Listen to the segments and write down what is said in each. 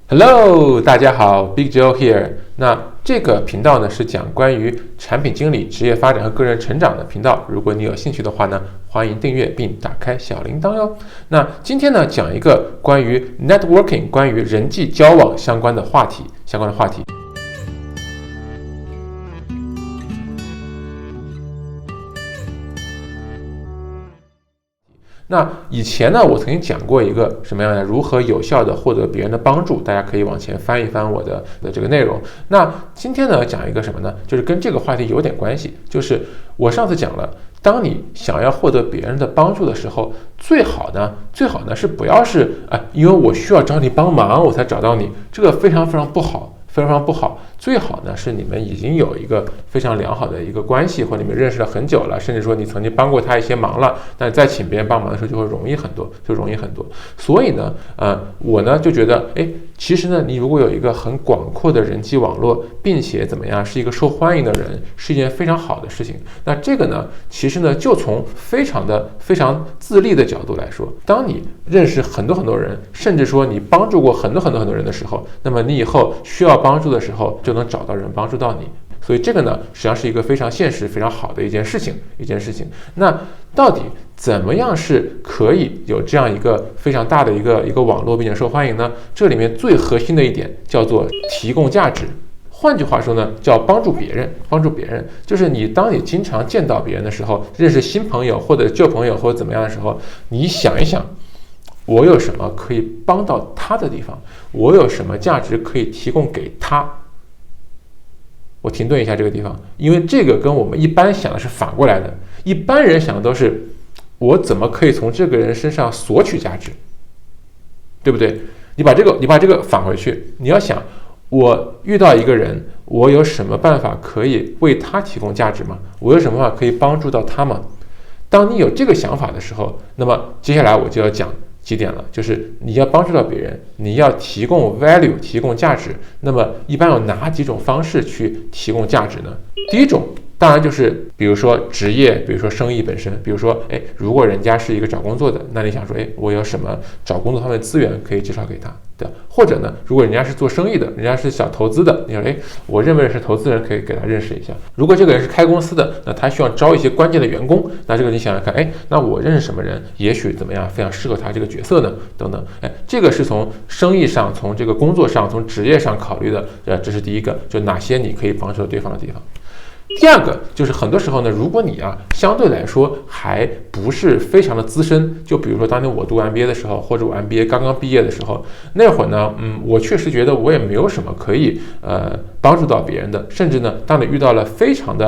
Hello，大家好，Big Joe here。那这个频道呢是讲关于产品经理、职业发展和个人成长的频道。如果你有兴趣的话呢，欢迎订阅并打开小铃铛哟。那今天呢讲一个关于 networking、关于人际交往相关的话题。那以前呢，我曾经讲过一个什么样的如何有效的获得别人的帮助，大家可以往前翻一翻我的这个内容。那今天呢，讲一个什么呢？就是跟这个话题有点关系。就是我上次讲了，当你想要获得别人的帮助的时候，最好呢是不要是因为我需要找你帮忙我才找到你，这个非常非常不好。最好呢是你们已经有一个非常良好的一个关系，或者你们认识了很久了，甚至说你曾经帮过他一些忙了，但再请别人帮忙的时候就会容易很多。所以呢，我呢就觉得，其实呢，你如果有一个很广阔的人际网络，并且怎么样是一个受欢迎的人，是一件非常好的事情。那这个呢，其实呢，就从非常自利的角度来说，当你认识很多人，甚至说你帮助过很多人的时候，那么你以后需要帮助的时候就能找到人帮助到你。所以这个呢，实际上是一个非常现实、非常好的一件事情。那到底怎么样是可以有这样一个非常大的一个网络并且受欢迎呢？这里面最核心的一点叫做提供价值。换句话说呢，叫帮助别人，就是当你经常见到别人的时候，认识新朋友或者旧朋友或者怎么样的时候，你想一想，我有什么可以帮到他的地方，我有什么价值可以提供给他。我停顿一下这个地方，因为这个跟我们一般想的是反过来的。一般人想的都是我怎么可以从这个人身上索取价值，对不对？你把这个返回去，你要想，我遇到一个人，我有什么办法可以为他提供价值吗？我有什么办法可以帮助到他吗？当你有这个想法的时候，那么接下来我就要讲几点了，就是你要帮助到别人，你要提供 value， 提供价值。那么一般有哪几种方式去提供价值呢？第一种当然就是比如说职业，比如说生意本身，比如说如果人家是一个找工作的，那你想说我有什么找工作方面的资源可以介绍给他，对吧？或者呢，如果人家是做生意的，人家是想投资的，你说我认为是投资人，可以给他认识一下。如果这个人是开公司的，那他需要招一些关键的员工，那这个你想想看，那我认识什么人，也许怎么样非常适合他这个角色呢？等等，这个是从生意上，从这个工作上，从职业上考虑的，这是第一个，就哪些你可以帮助对方的地方。第二个就是很多时候呢，如果你相对来说还不是非常的资深，就比如说当年我读 MBA 的时候，或者我 MBA 刚刚毕业的时候，那会儿呢，我确实觉得我也没有什么可以帮助到别人的，甚至呢，当你遇到了非常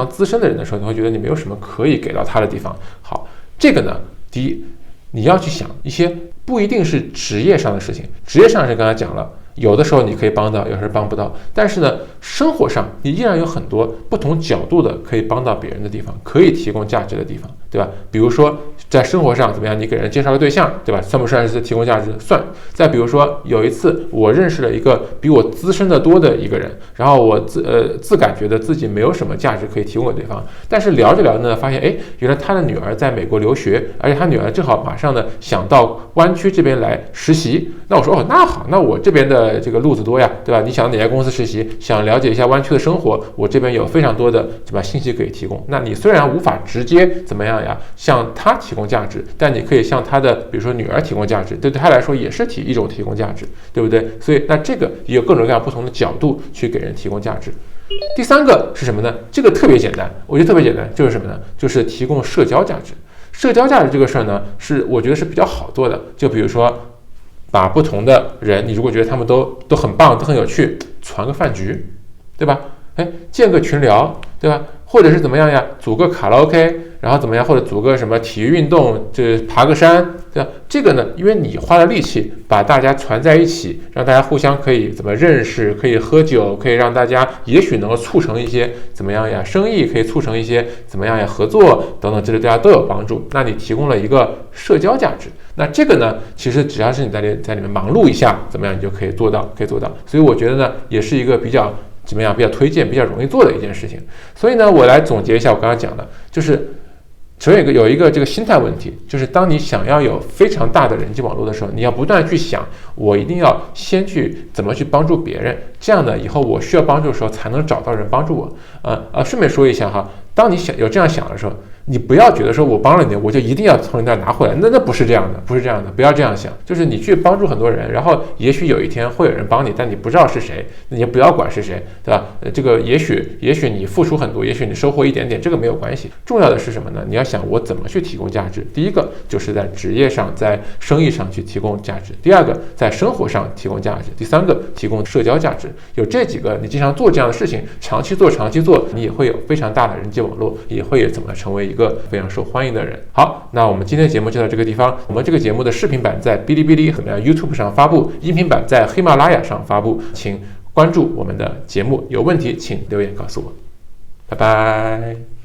资深的人的时候，你会觉得你没有什么可以给到他的地方。好，这个呢，第一，你要去想一些不一定是职业上的事情，职业上是刚才讲了。有的时候你可以帮到，有时候帮不到，但是呢，生活上你依然有很多不同角度的可以帮到别人的地方，可以提供价值的地方，对吧？比如说在生活上怎么样，你给人介绍个对象，对吧？算不算是提供价值？算。再比如说有一次我认识了一个比我资深的多的一个人，然后我自感觉得自己没有什么价值可以提供给对方，但是聊着聊着呢，发现原来他的女儿在美国留学，而且他女儿正好马上呢想到湾区这边来实习。那我说那好，那我这边的这个路子多呀，对吧？你想哪家公司实习，想了解一下湾区的生活，我这边有非常多的信息可以提供。那你虽然无法直接怎么样呀，向他提供价值，但你可以向他的比如说女儿提供价值，对他来说也是一种提供价值，对不对？所以那这个也有各种各样不同的角度去给人提供价值。第三个是什么呢？这个特别简单，我觉得特别简单，就是什么呢？就是提供社交价值。社交价值这个事儿呢，我觉得是比较好做的。就比如说把不同的人，你如果觉得他们都很棒，都很有趣，传个饭局，对吧？建个群聊，对吧？或者是怎么样呀，组个卡拉 OK， 然后怎么样，或者组个什么体育运动，就爬个山，对吧？这个呢，因为你花了力气把大家团在一起，让大家互相可以怎么认识，可以喝酒，可以让大家也许能够促成一些怎么样呀，生意可以促成一些怎么样呀，合作等等，这类大家都有帮助。那你提供了一个社交价值，那这个呢，其实只要是你在里面忙碌一下，怎么样，你就可以做到。所以我觉得呢，也是一个比较怎么样，比较推荐、比较容易做的一件事情。所以呢，我来总结一下我刚刚讲的，就是所以有一个这个心态问题，就是当你想要有非常大的人际网络的时候，你要不断去想，我一定要先去怎么去帮助别人，这样呢，以后我需要帮助的时候才能找到人帮助我。顺便说一下哈，当你有这样想的时候，你不要觉得说我帮了你，我就一定要从你那儿拿回来，那不是这样的，不是这样的，不要这样想。就是你去帮助很多人，然后也许有一天会有人帮你，但你不知道是谁，你也不要管是谁，对吧？这个也许你付出很多，也许你收获一点点，这个没有关系。重要的是什么呢？你要想我怎么去提供价值。第一个就是在职业上，在生意上去提供价值；第二个在生活上提供价值；第三个提供社交价值。有这几个，你经常做这样的事情，长期做，你也会有非常大的人际网络，也会怎么成为一个非常受欢迎的人。好，那我们今天的节目就到这个地方。我们这个节目的视频版在哔哩哔哩和YouTube 上发布，音频版在喜马拉雅上发布，请关注我们的节目，有问题请留言告诉我。拜拜。